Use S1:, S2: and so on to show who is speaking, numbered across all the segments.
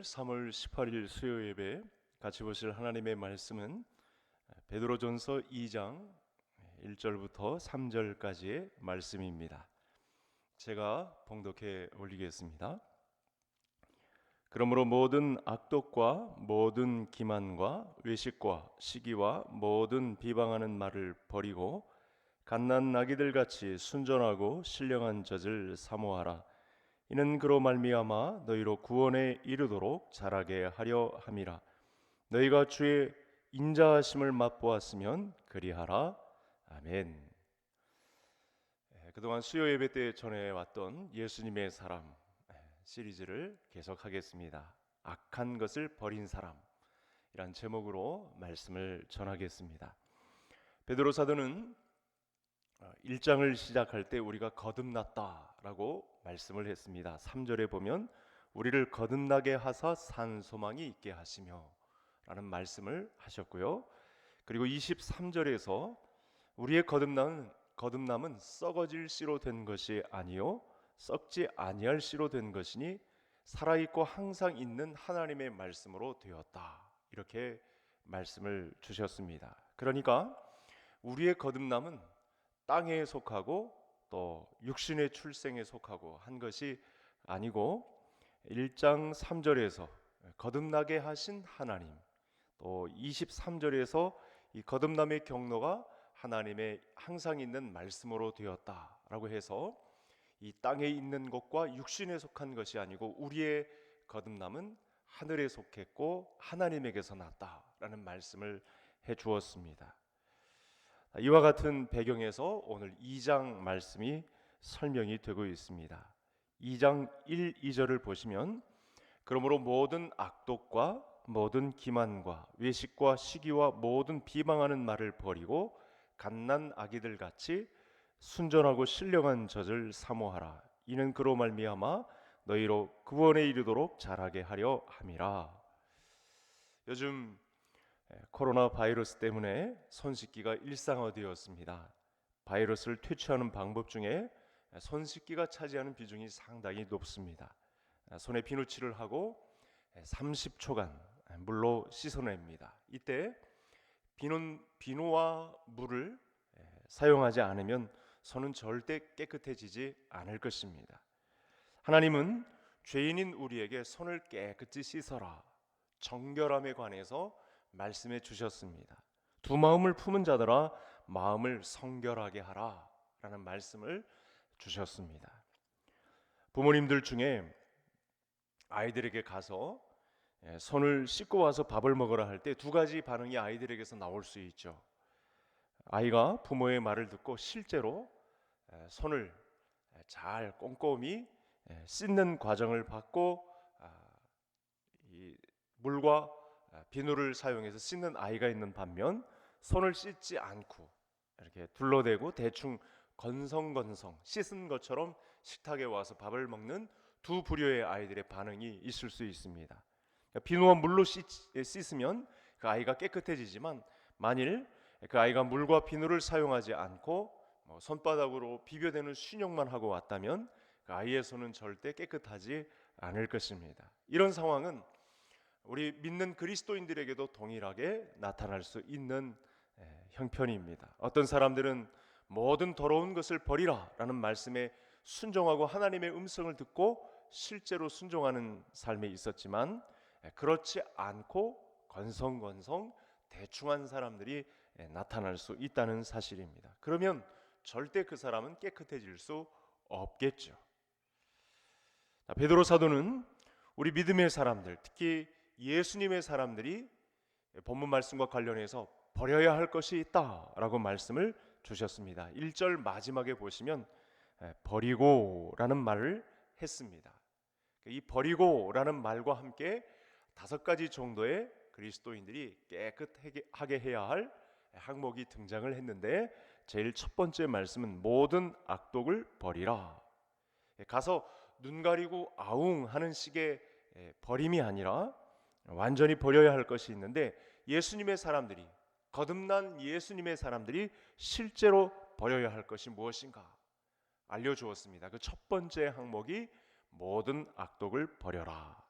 S1: 오늘 3월 18일 수요 예배 같이 보실 하나님의 말씀은 베드로전서 2장 1절부터 3절까지의 말씀입니다. 제가 봉독해 올리겠습니다. 그러므로 모든 악독과 모든 기만과 외식과 시기와 모든 비방하는 말을 버리고 갓난 아기들 같이 순전하고 신령한 젖을 사모하라. 이는 그로 말미암아 너희로 구원에 이르도록 자라게 하려 함이라. 너희가 주의 인자하심을 맛보았으면 그리하라. 아멘. 그동안 수요 예배 때 전해왔던 예수님의 사람 시리즈를 계속하겠습니다. 악한 것을 버린 사람이란 제목으로 말씀을 전하겠습니다. 베드로 사도는 1장을 시작할 때 우리가 거듭났다라고 말씀을 했습니다. 3절에 보면 우리를 거듭나게 하사 산 소망이 있게 하시며 라는 말씀을 하셨고요. 그리고 23절에서 우리의 거듭남은 썩어질 씨로 된 것이 아니요 썩지 아니할 씨로 된 것이니 살아있고 항상 있는 하나님의 말씀으로 되었다. 이렇게 말씀을 주셨습니다. 그러니까 우리의 거듭남은 땅에 속하고 또 육신의 출생에 속하고 한 것이 아니고 1장 3절에서 거듭나게 하신 하나님, 또 23절에서 이 거듭남의 경로가 하나님의 항상 있는 말씀으로 되었다라고 해서 이 땅에 있는 것과 육신에 속한 것이 아니고 우리의 거듭남은 하늘에 속했고 하나님에게서 났다라는 말씀을 해 주었습니다. 이와 같은 배경에서 오늘 2장 말씀이 설명이 되고 있습니다. 2장 1, 2절을 보시면 그러므로 모든 악독과 모든 기만과 외식과 시기와 모든 비방하는 말을 버리고 갓난 아기들 같이 순전하고 신령한 젖을 사모하라. 이는 그로 말미암아 너희로 구원에 이르도록 자라게 하려 함이라. 요즘 코로나 바이러스 때문에 손 씻기가 일상화되었습니다. 바이러스를 퇴치하는 방법 중에 손 씻기가 차지하는 비중이 상당히 높습니다. 손에 비누칠을 하고 30초간 물로 씻어냅니다. 이때 비누와 물을 사용하지 않으면 손은 절대 깨끗해지지 않을 것입니다. 하나님은 죄인인 우리에게 손을 깨끗이 씻어라, 정결함에 관해서 말씀해 주셨습니다. 두 마음을 품은 자들아 마음을 성결하게 하라 라는 말씀을 주셨습니다. 부모님들 중에 아이들에게 가서 손을 씻고 와서 밥을 먹으라 할 때 두 가지 반응이 아이들에게서 나올 수 있죠. 아이가 부모의 말을 듣고 실제로 손을 잘 꼼꼼히 씻는 과정을 받고 이 물과 비누를 사용해서 씻는 아이가 있는 반면 손을 씻지 않고 이렇게 둘러대고 대충 건성건성 씻은 것처럼 식탁에 와서 밥을 먹는 두 부류의 아이들의 반응이 있을 수 있습니다. 비누와 물로 씻으면 그 아이가 깨끗해지지만 만일 그 아이가 물과 비누를 사용하지 않고 손바닥으로 비벼대는 순영만 하고 왔다면 그 아이의 손은 절대 깨끗하지 않을 것입니다. 이런 상황은 우리 믿는 그리스도인들에게도 동일하게 나타날 수 있는 형편입니다. 어떤 사람들은 모든 더러운 것을 버리라 라는 말씀에 순종하고 하나님의 음성을 듣고 실제로 순종하는 삶에 있었지만 그렇지 않고 건성건성 대충한 사람들이 나타날 수 있다는 사실입니다. 그러면 절대 그 사람은 깨끗해질 수 없겠죠. 베드로 사도는 우리 믿음의 사람들, 특히 예수님의 사람들이 본문 말씀과 관련해서 버려야 할 것이 있다라고 말씀을 주셨습니다. 1절 마지막에 보시면 버리고라는 말을 했습니다. 이 버리고라는 말과 함께 5가지 정도의 그리스도인들이 깨끗하게 해야 할 항목이 등장을 했는데 제일 첫 번째 말씀은 모든 악독을 버리라. 가서 눈 가리고 아웅 하는 식의 버림이 아니라 완전히 버려야 할 것이 있는데 예수님의 사람들이 거듭난 예수님의 사람들이 실제로 버려야 할 것이 무엇인가 알려주었습니다. 그 첫 번째 항목이 모든 악독을 버려라.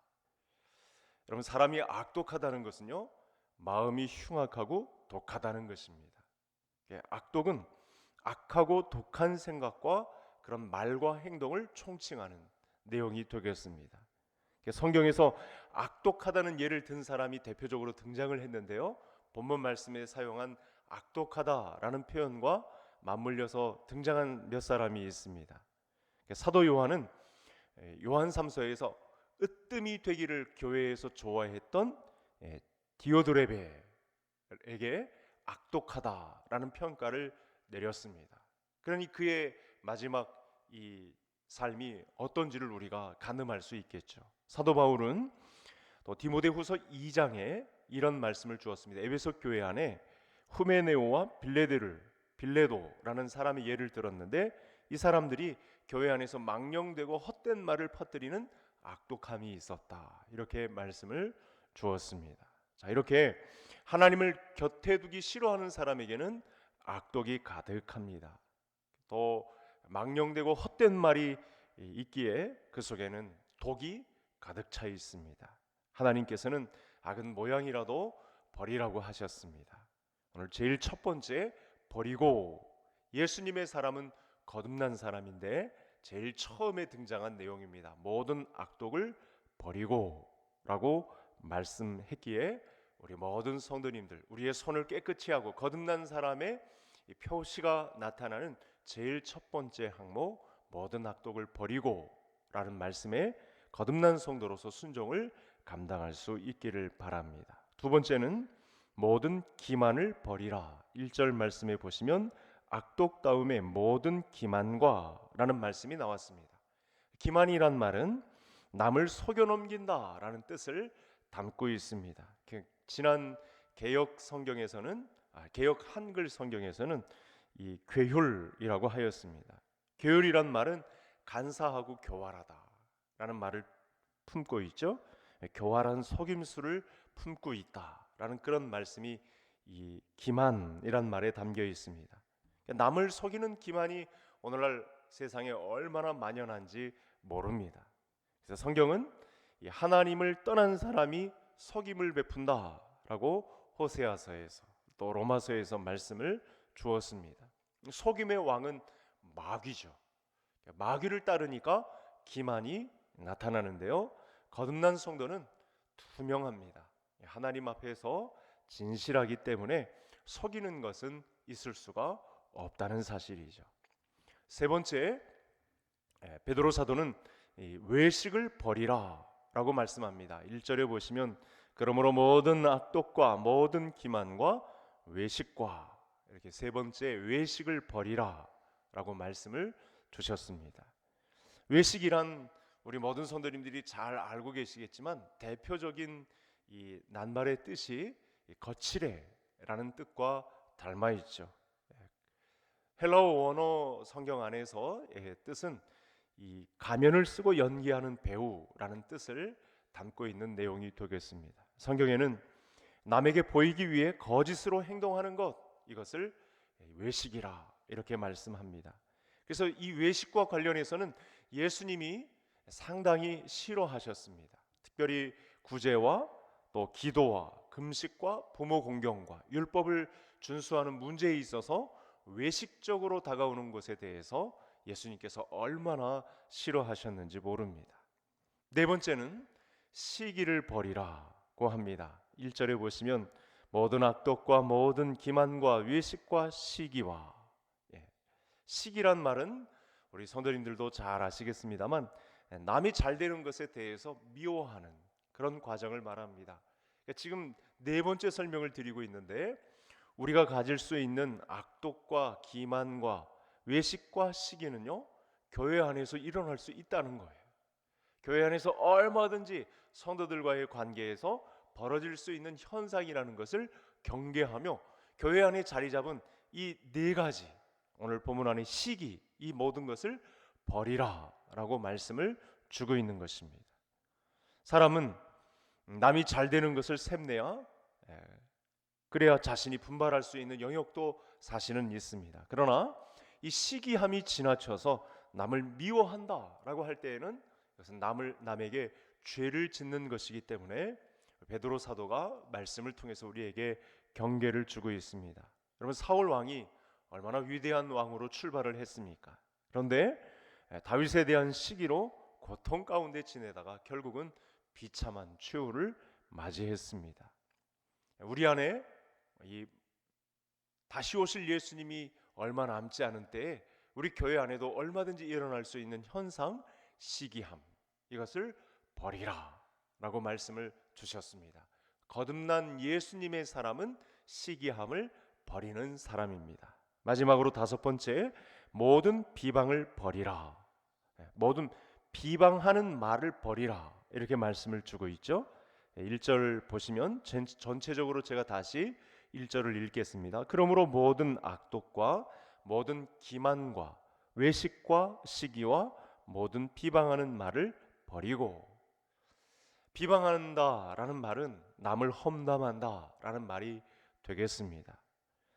S1: 여러분, 사람이 악독하다는 것은요, 마음이 흉악하고 독하다는 것입니다. 악독은 악하고 독한 생각과 그런 말과 행동을 총칭하는 내용이 되겠습니다. 성경에서 악독하다는 예를 든 사람이 대표적으로 등장을 했는데요, 본문 말씀에 사용한 악독하다라는 표현과 맞물려서 등장한 몇 사람이 있습니다. 사도 요한은 요한 3서에서 으뜸이 되기를 교회에서 좋아했던 디오드레베에게 악독하다라는 평가를 내렸습니다. 그러니 그의 마지막 이 삶이 어떤지를 우리가 가늠할 수 있겠죠. 사도 바울은 또 디모데후서 2장에 이런 말씀을 주었습니다. 에베소 교회 안에 후메네오와 빌레도라는 사람의 예를 들었는데, 이 사람들이 교회 안에서 망령되고 헛된 말을 퍼뜨리는 악독함이 있었다, 이렇게 말씀을 주었습니다. 자, 이렇게 하나님을 곁에 두기 싫어하는 사람에게는 악독이 가득합니다. 또 망령되고 헛된 말이 있기에 그 속에는 독이 가득 차 있습니다. 하나님께서는 악은 모양이라도 버리라고 하셨습니다. 오늘 제일 첫 번째, 버리고. 예수님의 사람은 거듭난 사람인데 제일 처음에 등장한 내용입니다. 모든 악독을 버리고 라고 말씀했기에 우리 모든 성도님들, 우리의 손을 깨끗이 하고 거듭난 사람의 이 표시가 나타나는 제일 첫 번째 항목, 모든 악독을 버리고 라는 말씀에 거듭난 성도로서 순종을 감당할 수 있기를 바랍니다. 두 번째는 모든 기만을 버리라. 1절 말씀에 보시면 악독다움의 모든 기만과 라는 말씀이 나왔습니다. 기만이란 말은 남을 속여 넘긴다 라는 뜻을 담고 있습니다. 지난 개역 성경에서는, 개역 한글 성경에서는 이 괴휼이라고 하였습니다. 괴휼이란 말은 간사하고 교활하다 라는 말을 품고 있죠. 교활한 속임수를 품고 있다 라는 그런 말씀이 이 기만이란 말에 담겨 있습니다. 남을 속이는 기만이 오늘날 세상에 얼마나 만연한지 모릅니다. 그래서 성경은 하나님을 떠난 사람이 속임을 베푼다라고 호세아서에서 또 로마서에서 말씀을 주었습니다. 속임의 왕은 마귀죠. 마귀를 따르니까 기만이 나타나는데요, 거듭난 성도는 투명합니다. 하나님 앞에서 진실하기 때문에 속이는 것은 있을 수가 없다는 사실이죠. 세 번째, 베드로 사도는 외식을 버리라 라고 말씀합니다. 1절에 보시면 그러므로 모든 악독과 모든 기만과 외식과, 이렇게 세 번째 외식을 버리라 라고 말씀을 주셨습니다. 외식이란 우리 모든 성도님들이 잘 알고 계시겠지만 대표적인 이 낱말의 뜻이 거칠해라는 뜻과 닮아 있죠. 헬라어 원어 성경 안에서 뜻은 이 가면을 쓰고 연기하는 배우라는 뜻을 담고 있는 내용이 되겠습니다. 성경에는 남에게 보이기 위해 거짓으로 행동하는 것, 이것을 외식이라 이렇게 말씀합니다. 그래서 이 외식과 관련해서는 예수님이 상당히 싫어하셨습니다. 특별히 구제와 또 기도와 금식과 부모 공경과 율법을 준수하는 문제에 있어서 외식적으로 다가오는 것에 대해서 예수님께서 얼마나 싫어하셨는지 모릅니다. 네 번째는 시기를 버리라고 합니다. 1절에 보시면 모든 악독과 모든 기만과 외식과 시기와, 시기란 말은 우리 성도님들도 잘 아시겠습니다만 남이 잘 되는 것에 대해서 미워하는 그런 과정을 말합니다. 지금 네 번째 설명을 드리고 있는데, 우리가 가질 수 있는 악독과 기만과 외식과 시기는요, 교회 안에서 일어날 수 있다는 거예요. 교회 안에서 얼마든지 성도들과의 관계에서 벌어질 수 있는 현상이라는 것을 경계하며 교회 안에 자리 잡은 이 네 가지, 오늘 본문 안의 시기, 이 모든 것을 버리라 라고 말씀을 주고 있는 것입니다. 사람은 남이 잘 되는 것을 샘내야 그래야 자신이 분발할 수 있는 영역도 사실은 있습니다. 그러나 이 시기함이 지나쳐서 남을 미워한다라고 할 때에는 그것은 남에게 죄를 짓는 것이기 때문에 베드로 사도가 말씀을 통해서 우리에게 경계를 주고 있습니다. 여러분, 사울 왕이 얼마나 위대한 왕으로 출발을 했습니까? 그런데 다윗에 대한 시기로 고통 가운데 지내다가 결국은 비참한 최후를 맞이했습니다. 우리 안에 이 다시 오실 예수님이 얼마 남지 않은 때에 우리 교회 안에도 얼마든지 일어날 수 있는 현상, 시기함, 이것을 버리라 라고 말씀을 주셨습니다. 거듭난 예수님의 사람은 시기함을 버리는 사람입니다. 마지막으로 다섯 번째, 모든 비방을 버리라. 모든 비방하는 말을 버리라, 이렇게 말씀을 주고 있죠. 1절 보시면 전체적으로 제가 다시 1절을 읽겠습니다. 그러므로 모든 악독과 모든 기만과 외식과 시기와 모든 비방하는 말을 버리고, 비방한다라는 말은 남을 험담한다라는 말이 되겠습니다.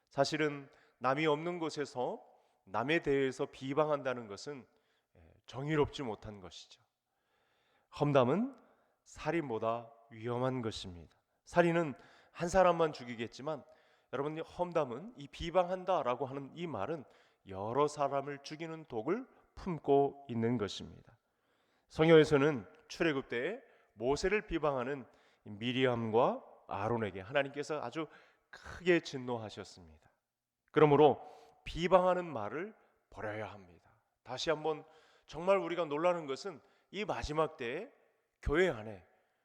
S1: 사실은 남이 없는 곳에서 남에 대해서 비방한다는 것은 정의롭지 못한 것이죠. 험담은 살인보다 위험한 것입니다. 살인은 한 사람만 죽이겠지만 여러분, 험담은, 이 비방한다라고 하는 이 말은 여러 사람을 죽이는 독을 품고 있는 것입니다. 성경에서는 출애굽 때에 모세를 비방하는 미리암과 아론에게 하나님께서 아주 크게 진노하셨습니다. 그러므로 비방하는 말을 버려야 합니다. 다시 한번 정말 우리가 놀라는 것은 이 마지막 때에 교회 안에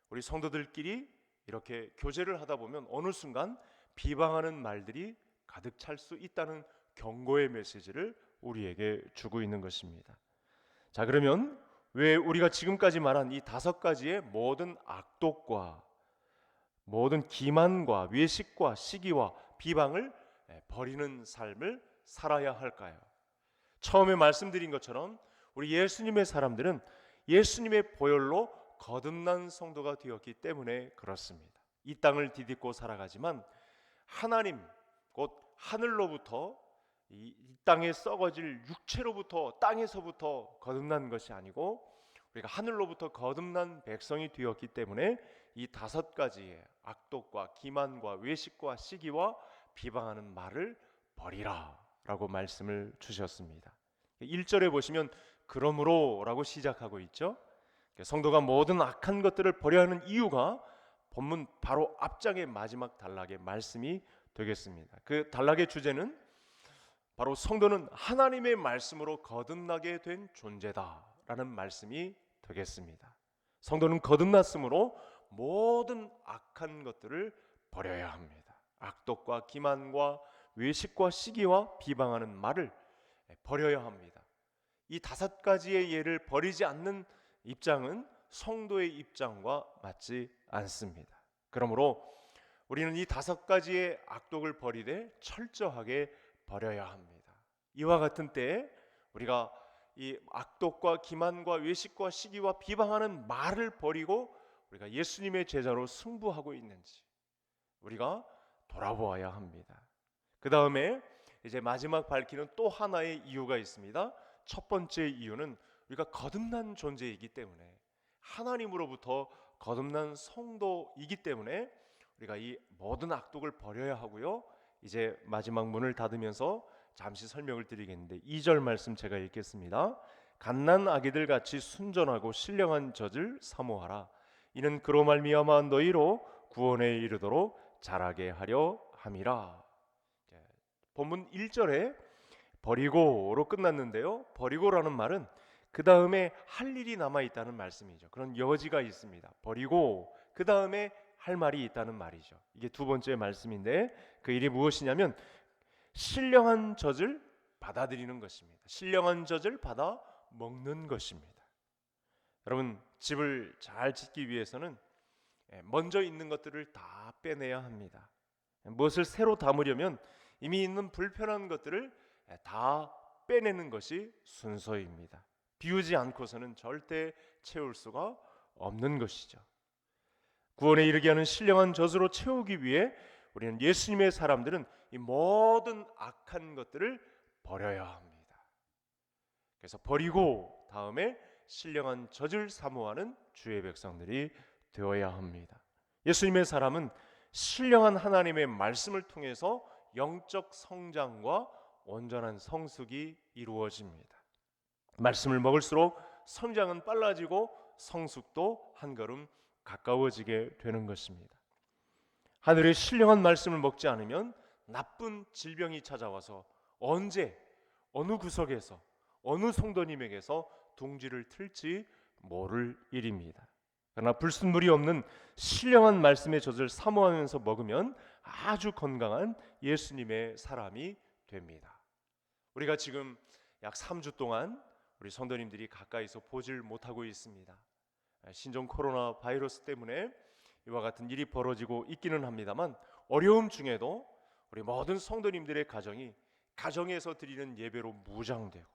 S1: 우리 성도들끼리 이렇게 교제를 하다 보면 어느 순간 비방하는 말들이 가득 찰 수 있다는 경고의 메시지를 우리에게 주고 있는 것입니다. 자, 그러면 왜 우리가 지금까지 말한 이 다섯 가지의 모든 악독과 모든 기만과 외식과 시기와 비방을 버리는 삶을 살아야 할까요? 처음에 말씀드린 것처럼 우리 예수님의 사람들은 예수님의 보혈로 거듭난 성도가 되었기 때문에 그렇습니다. 이 땅을 디딛고 살아가지만 하나님, 곧 하늘로부터 이 땅에 썩어질 육체로부터, 땅에서부터 거듭난 것이 아니고 우리가 하늘로부터 거듭난 백성이 되었기 때문에 이 다섯 가지의 악독과 기만과 외식과 시기와 비방하는 말을 버리라 라고 말씀을 주셨습니다. 1절에 보시면 그러므로 라고 시작하고 있죠. 성도가 모든 악한 것들을 버려야 하는 이유가 본문 바로 앞장의 마지막 단락의 말씀이 되겠습니다. 그 단락의 주제는 바로 성도는 하나님의 말씀으로 거듭나게 된 존재다라는 말씀이 되겠습니다. 성도는 거듭났으므로 모든 악한 것들을 버려야 합니다. 악독과 기만과 외식과 시기와 비방하는 말을 버려야 합니다. 이 다섯 가지의 예를 버리지 않는 입장은 성도의 입장과 맞지 않습니다. 그러므로 우리는 이 다섯 가지의 악독을 버리되 철저하게 버려야 합니다. 이와 같은 때에 우리가 이 악독과 기만과 외식과 시기와 비방하는 말을 버리고 우리가 예수님의 제자로 승부하고 있는지 우리가 돌아보아야 합니다. 그 다음에 이제 마지막 밝히는 또 하나의 이유가 있습니다. 첫 번째 이유는 우리가 거듭난 존재이기 때문에, 하나님으로부터 거듭난 성도이기 때문에 우리가 이 모든 악독을 버려야 하고요. 이제 마지막 문을 닫으면서 잠시 설명을 드리겠는데 2절 말씀 제가 읽겠습니다. 갓난 아기들 같이 순전하고 신령한 젖을 사모하라. 이는 그로 말미암아 너희로 구원에 이르도록 자라게 하려 함이라. 본문 1절에 버리고로 끝났는데요. 버리고라는 말은 그 다음에 할 일이 남아 있다는 말씀이죠. 그런 여지가 있습니다. 버리고 그 다음에 할 말이 있다는 말이죠. 이게 두 번째 말씀인데 그 일이 무엇이냐면 신령한 젖을 받아들이는 것입니다. 신령한 젖을 받아 먹는 것입니다. 여러분, 집을 잘 짓기 위해서는 먼저 있는 것들을 다 빼내야 합니다. 무엇을 새로 담으려면 이미 있는 불편한 것들을 다 빼내는 것이 순서입니다. 비우지 않고서는 절대 채울 수가 없는 것이죠. 구원에 이르게 하는 신령한 젖으로 채우기 위해 우리는 예수님의 사람들은 이 모든 악한 것들을 버려야 합니다. 그래서 버리고 다음에 신령한 젖을 사모하는 주의 백성들이 되어야 합니다. 예수님의 사람은 신령한 하나님의 말씀을 통해서 영적 성장과 온전한 성숙이 이루어집니다. 말씀을 먹을수록 성장은 빨라지고 성숙도 한 걸음 가까워지게 되는 것입니다. 하늘의 신령한 말씀을 먹지 않으면 나쁜 질병이 찾아와서 언제 어느 구석에서 어느 성도님에게서 둥지를 틀지 모를 일입니다. 그러나 불순물이 없는 신령한 말씀의 젖을 사모하면서 먹으면 아주 건강한 예수님의 사람이 됩니다. 우리가 지금 약 3주 동안 우리 성도님들이 가까이서 보질 못하고 있습니다. 신종 코로나 바이러스 때문에 이와 같은 일이 벌어지고 있기는 합니다만, 어려움 중에도 우리 모든 성도님들의 가정이 가정에서 드리는 예배로 무장되고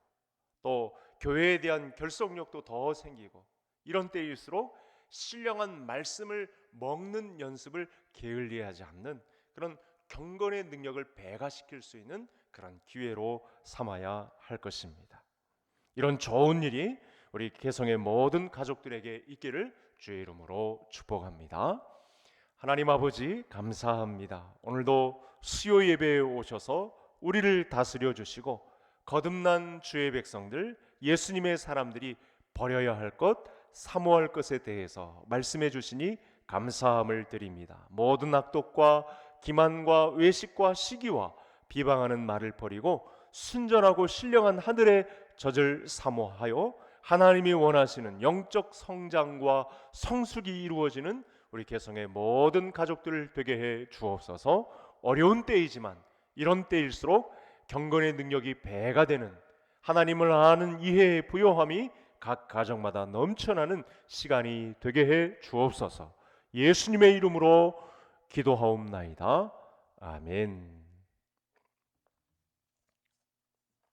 S1: 또 교회에 대한 결속력도 더 생기고, 이런 때일수록 신령한 말씀을 먹는 연습을 게을리하지 않는 그런 경건의 능력을 배가시킬 수 있는 그런 기회로 삼아야 할 것입니다. 이런 좋은 일이 우리 개성의 모든 가족들에게 있기를 주의 이름으로 축복합니다. 하나님 아버지, 감사합니다. 오늘도 수요 예배에 오셔서 우리를 다스려 주시고 거듭난 주의 백성들, 예수님의 사람들이 버려야 할 것, 사모할 것에 대해서 말씀해 주시니 감사함을 드립니다. 모든 악독과 기만과 외식과 시기와 비방하는 말을 버리고 순전하고 신령한 하늘의 젖을 사모하여 하나님이 원하시는 영적 성장과 성숙이 이루어지는 우리 개성의 모든 가족들을 되게 해 주옵소서. 어려운 때이지만 이런 때일수록 경건의 능력이 배가 되는, 하나님을 아는 이해의 부요함이 각 가정마다 넘쳐나는 시간이 되게 해 주옵소서. 예수님의 이름으로 기도하옵나이다. 아멘.